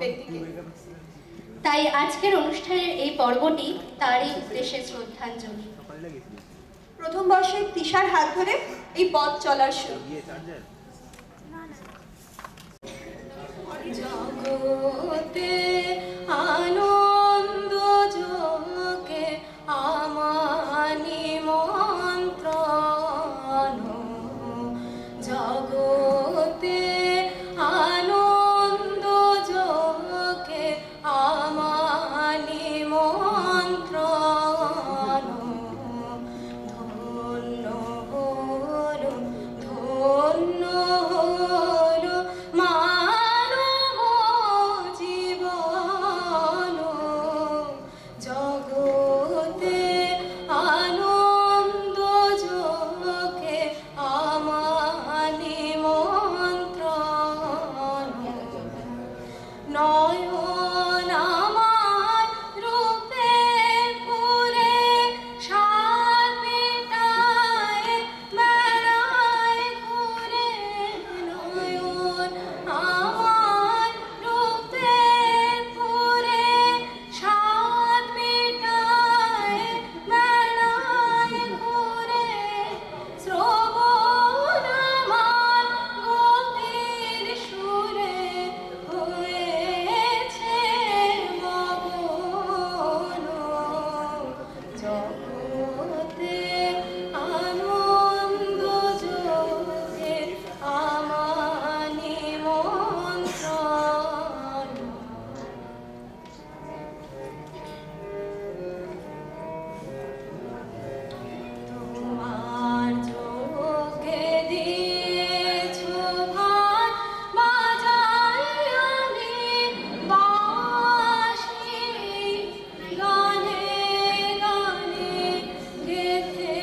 ব্যক্তিকে। তাই আজকের অনুষ্ঠানের এই পর্বটি তারই উদ্দেশ্যে শ্রদ্ধাঞ্জলি। প্রথম বর্ষের তিশার হাত ধরে এই পথ চলার শুরু। জগতে আনন্দ যোগে আমার নিমন্ত্রণ, জগতে আনন্দ যোগে আমার নিমন্ত্রণ, ধন্য হলো ধন্য হলো মানব জীবন, জগতে আনন্দ যোগে আমার নিমন্ত্রণ, নয়ন আমার রূপের পুরে সাত মেটায় বেড়ায় ঘুরে, নয়ন আমার রূপের পুরে সাত মেটায় বেড়ায় ঘুরে, শ্রবণ আমার গভীর সুরে হয়েছে মগন, জগতে আনন্দ যোগে আমার নিমন্ত্রণ। তোমার যোগে দিয়েছ ভাত বাজাই আমি বাঁশি, গানে গানে গেথে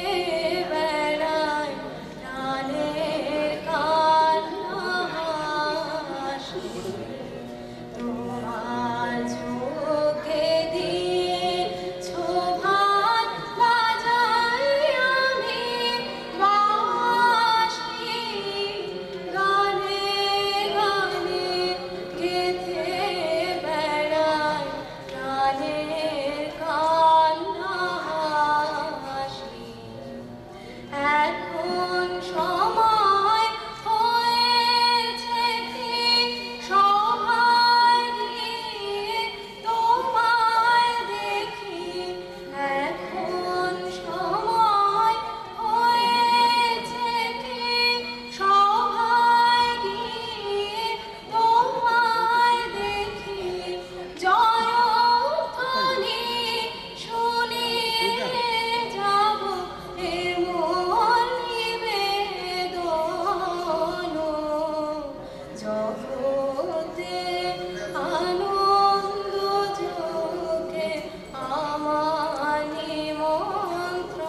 বেড়াই প্রাণের কান্নাহাসি, তোমার যোগে দিয়েছ ভাত বাজাই আমি বাঁশি, গানে গানে গেথে বেড়াই প্রাণের কান্নাহাসি, এখন সময় হয়েছে কি সভায় গিয়ে তোমায় দেখি, এখন সময় হয়েছে কি সভায় গিয়ে তোমায় দেখি, জয়ধ্বনি শুনিয়ে যাব এমন নিবেদন, জগতে আনন্দ যোগে আমার নিমন্ত্রণ।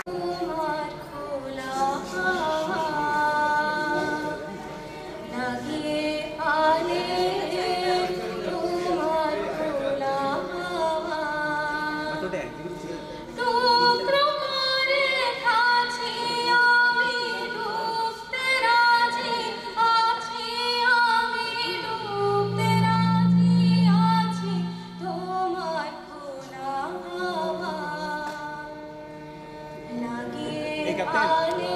তোমার খোলা হাওয়া লাগিয়ে আনে, তোমার খোলা হাওয়া টুকরো করে খাচ্ছি আমি, ডুবতে রাজি আছি আমি, ডুবতে রাজি আছি, তোমার খোলা হাওয়া লাগিয়ে আনে,